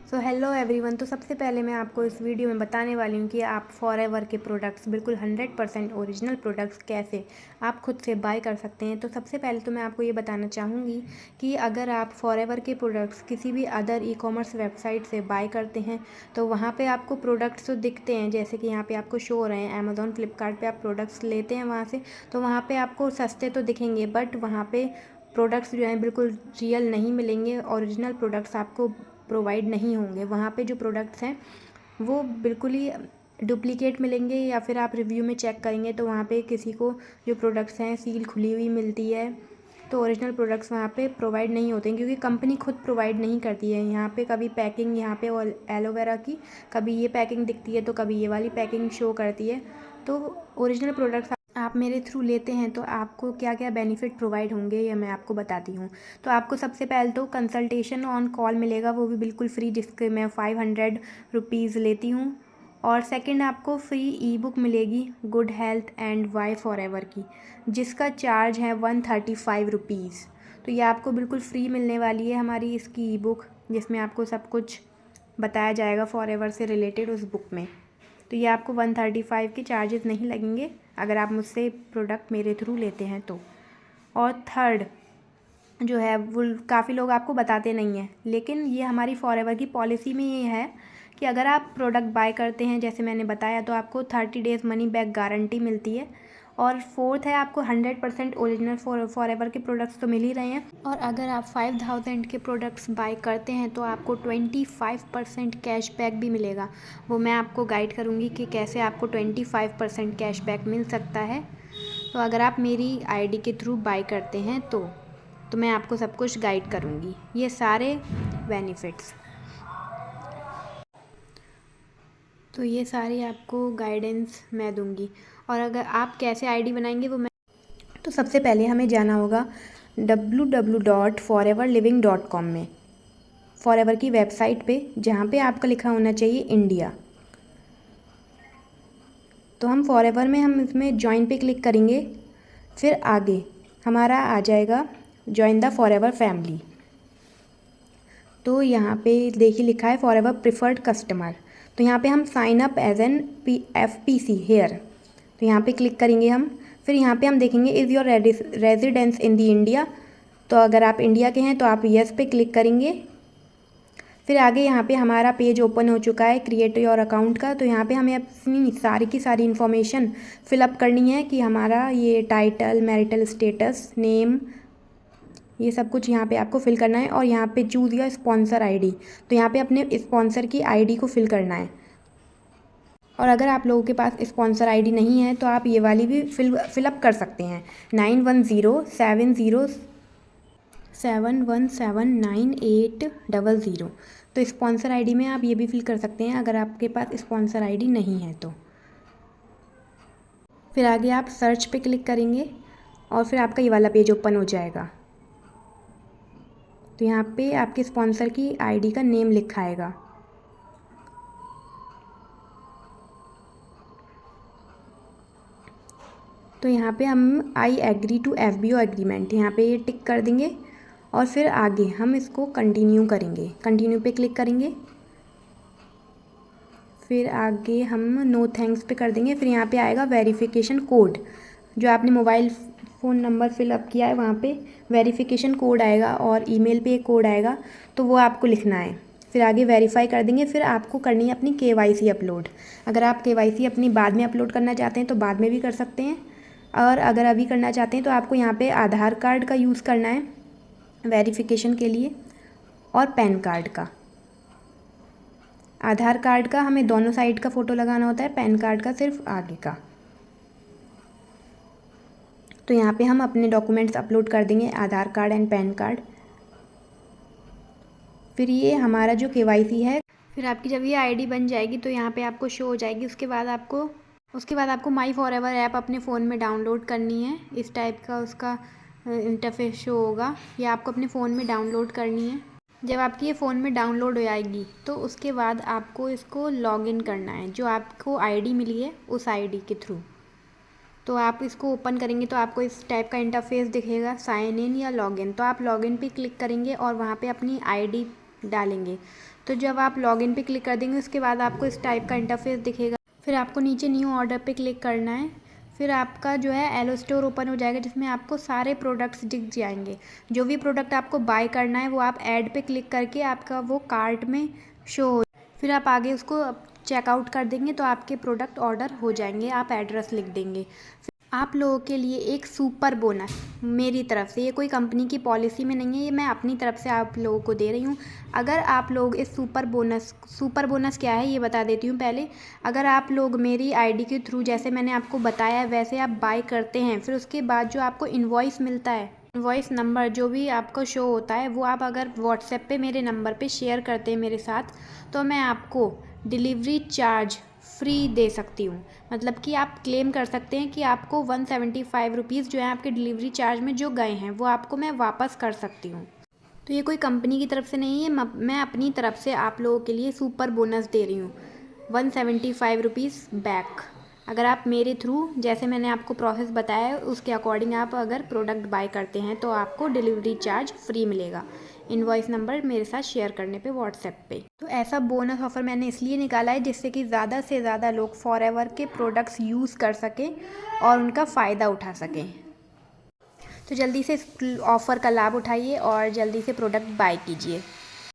So hello everyone. तो सबसे पहले मैं आपको इस वीडियो में बताने वाली हूँ कि आप फॉरएवर के प्रोडक्ट्स बिल्कुल 100% ओरिजिनल प्रोडक्ट्स कैसे आप खुद से बाय कर सकते हैं। तो सबसे पहले तो मैं आपको ये बताना चाहूँगी कि अगर आप फॉरएवर के प्रोडक्ट्स किसी भी अदर ई कॉमर्स वेबसाइट से बाय करते हैं तो वहाँ पे आपको प्रोडक्ट्स तो दिखते हैं, जैसे कि यहाँ पे आपको शो हो रहे हैं। अमेज़ॉन फ्लिपकार्ट पे आप प्रोडक्ट्स लेते हैं वहाँ से, तो वहाँ पे आपको सस्ते तो दिखेंगे, बट वहाँ पे प्रोडक्ट्स जो हैं बिल्कुल रियल नहीं मिलेंगे। ओरिजिनल प्रोडक्ट्स आपको प्रोवाइड नहीं होंगे। वहाँ पे जो प्रोडक्ट्स हैं वो बिल्कुल ही डुप्लीकेट मिलेंगे, या फिर आप रिव्यू में चेक करेंगे तो वहाँ पे किसी को जो प्रोडक्ट्स हैं सील खुली हुई मिलती है। तो ओरिजिनल प्रोडक्ट्स वहाँ पे प्रोवाइड नहीं होते हैं, क्योंकि कंपनी खुद प्रोवाइड नहीं करती है। यहाँ पे कभी पैकिंग यहाँ पे एलोवेरा की कभी ये पैकिंग दिखती है तो कभी ये वाली पैकिंग शो करती है। तो ओरिजिनल प्रोडक्ट्स आप मेरे थ्रू लेते हैं तो आपको क्या क्या बेनिफिट प्रोवाइड होंगे ये मैं आपको बताती हूँ। तो आपको सबसे पहले तो कंसल्टेशन ऑन कॉल मिलेगा, वो भी बिल्कुल फ्री, जिसके मैं 500 रुपीज़ लेती हूँ। और सेकंड, आपको फ्री ई बुक मिलेगी good health and why forever की, जिसका चार्ज है 135 रुपीज़। तो ये आपको बिल्कुल फ्री मिलने वाली है हमारी इसकी ई बुक, जिसमें आपको सब कुछ बताया जाएगा फॉरएवर से रिलेटेड उस बुक में। तो ये आपको 135 के चार्जेस नहीं लगेंगे अगर आप मुझसे प्रोडक्ट मेरे थ्रू लेते हैं तो। और थर्ड जो है वो काफ़ी लोग आपको बताते नहीं हैं, लेकिन ये हमारी फॉरएवर की पॉलिसी में ये है कि अगर आप प्रोडक्ट बाय करते हैं जैसे मैंने बताया तो आपको 30 डेज़ मनी बैक गारंटी मिलती है। और फोर्थ है, आपको 100% ओरिजिनल फॉरएवर के प्रोडक्ट्स तो मिल ही रहे हैं। और अगर आप 5000 के प्रोडक्ट्स बाय करते हैं तो आपको 25% कैशबैक भी मिलेगा। वो मैं आपको गाइड करूँगी कि कैसे आपको 25% कैशबैक मिल सकता है। तो अगर आप मेरी आईडी के थ्रू बाय करते हैं तो मैं आपको सब कुछ गाइड करूँगी, ये सारे बेनिफिट्स। तो ये सारी आपको गाइडेंस मैं दूँगी। और अगर आप कैसे आईडी बनाएंगे वो मैं, तो सबसे पहले हमें जाना होगा www.foreverliving.com में, फॉरएवर की वेबसाइट पे, जहाँ पे आपका लिखा होना चाहिए इंडिया। तो हम फॉरएवर में हम इसमें ज्वाइन पे क्लिक करेंगे, फिर आगे हमारा आ जाएगा ज्वाइन द फॉरएवर फैमिली। तो यहाँ पे देखिए लिखा है फॉरएवर प्रिफर्ड कस्टमर। तो यहाँ पे हम sign up as an FPC here, तो यहाँ पे क्लिक करेंगे हम। फिर यहाँ पे हम देखेंगे is your residence in the India, तो अगर आप इंडिया के हैं तो आप यस पे क्लिक करेंगे। फिर आगे यहाँ पे हमारा पेज ओपन हो चुका है क्रिएट योर अकाउंट का। तो यहाँ पे हमें अपनी सारी की सारी इन्फॉर्मेशन फिलअप करनी है कि हमारा ये टाइटल, मैरिटल स्टेटस, नेम, ये सब कुछ यहाँ पे आपको फिल करना है। और यहाँ पे चूज़ योर स्पॉन्सर आईडी, तो यहाँ पे अपने स्पॉन्सर की आईडी को फिल करना है। और अगर आप लोगों के पास स्पॉन्सर आईडी नहीं है तो आप ये वाली भी फिलअप कर सकते हैं, 9107071980। तो स्पॉन्सर आईडी में आप ये भी फिल कर सकते हैं अगर आपके पास स्पॉन्सर आईडी नहीं है तो। फिर आगे आप सर्च पे क्लिक करेंगे और फिर आपका ये वाला पेज ओपन हो जाएगा। तो यहाँ पे आपके स्पॉन्सर की आईडी का नेम लिखा आएगा। तो यहाँ पे हम I agree to FBO agreement, यहाँ पे ये टिक कर देंगे। और फिर आगे हम इसको कंटिन्यू करेंगे, कंटिन्यू पे क्लिक करेंगे। फिर आगे हम नो थैंक्स पे कर देंगे। फिर यहाँ पे आएगा वेरिफिकेशन कोड, जो आपने मोबाइल फ़ोन नंबर फिलअप किया है वहाँ पे वेरिफिकेशन कोड आएगा और ईमेल पे एक कोड आएगा, तो वो आपको लिखना है। फिर आगे वेरीफाई कर देंगे। फिर आपको करनी है अपनी KYC अपलोड। अगर आप KYC अपनी बाद में अपलोड करना चाहते हैं तो बाद में भी कर सकते हैं, और अगर अभी करना चाहते हैं तो आपको यहाँ पे आधार कार्ड का यूज़ करना है वेरिफिकेशन के लिए, और पैन कार्ड का। आधार कार्ड का हमें दोनों साइड का फ़ोटो लगाना होता है, पैन कार्ड का सिर्फ आगे का। तो यहाँ पे हम अपने डॉक्यूमेंट्स अपलोड कर देंगे, आधार कार्ड एंड पैन कार्ड। फिर ये हमारा जो KYC है, फिर आपकी जब ये आईडी बन जाएगी तो यहाँ पे आपको शो हो जाएगी। उसके बाद आपको माई फॉरएवर ऐप अपने फ़ोन में डाउनलोड करनी है। इस टाइप का उसका इंटरफेस शो होगा, ये आपको अपने फ़ोन में डाउनलोड करनी है। जब आपकी ये फ़ोन में डाउनलोड हो जाएगी तो उसके बाद आपको इसको लॉगिन करना है, जो आपको आईडी मिली है उस आईडी के थ्रू। तो आप इसको ओपन करेंगे तो आपको इस टाइप का इंटरफेस दिखेगा, साइन इन या लॉगिन। तो आप लॉगिन पे क्लिक करेंगे और वहाँ पे अपनी आईडी डालेंगे। तो जब आप लॉगिन पे क्लिक कर देंगे उसके बाद आपको इस टाइप का इंटरफेस दिखेगा। फिर आपको नीचे न्यू ऑर्डर पे क्लिक करना है। फिर आपका जो है एलो स्टोर ओपन हो जाएगा जिसमें आपको सारे प्रोडक्ट्स दिख जाएंगे। जो भी प्रोडक्ट आपको बाय करना है वो आप ऐड पे क्लिक करके आपका वो कार्ट में शो हो, फिर आप आगे उसको चेकआउट कर देंगे तो आपके प्रोडक्ट ऑर्डर हो जाएंगे। आप एड्रेस लिख देंगे। आप लोगों के लिए एक सुपर बोनस मेरी तरफ से, ये कोई कंपनी की पॉलिसी में नहीं है, ये मैं अपनी तरफ से आप लोगों को दे रही हूँ। अगर आप लोग इस सुपर बोनस क्या है ये बता देती हूँ पहले। अगर आप लोग मेरी आईडी के थ्रू जैसे मैंने आपको बताया वैसे आप बाय करते हैं, फिर उसके बाद जो आपको इनवॉइस मिलता है, इनवॉइस नंबर जो भी आपको शो होता है वो आप अगर व्हाट्सएप पे मेरे नंबर पे शेयर करते हैं मेरे साथ, तो मैं आपको डिलीवरी चार्ज फ्री दे सकती हूँ। मतलब कि आप क्लेम कर सकते हैं कि आपको 175 रुपीज़ जो है आपके डिलीवरी चार्ज में जो गए हैं वो आपको मैं वापस कर सकती हूँ। तो ये कोई कंपनी की तरफ से नहीं है, मैं अपनी तरफ से आप लोगों के लिए सुपर बोनस दे रही हूँ, 175 रुपीज़ बैक। अगर आप मेरे थ्रू जैसे मैंने आपको प्रोसेस बताया है उसके अकॉर्डिंग आप अगर प्रोडक्ट बाय करते हैं तो आपको डिलीवरी चार्ज फ्री मिलेगा, इनवॉइस नंबर मेरे साथ शेयर करने पे व्हाट्सएप पे। तो ऐसा बोनस ऑफ़र मैंने इसलिए निकाला है जिससे कि ज़्यादा से ज़्यादा लोग फॉरएवर के प्रोडक्ट्स यूज़ कर सकें और उनका फ़ायदा उठा सकें। तो जल्दी से इस ऑफ़र का लाभ उठाइए और जल्दी से प्रोडक्ट बाय कीजिए।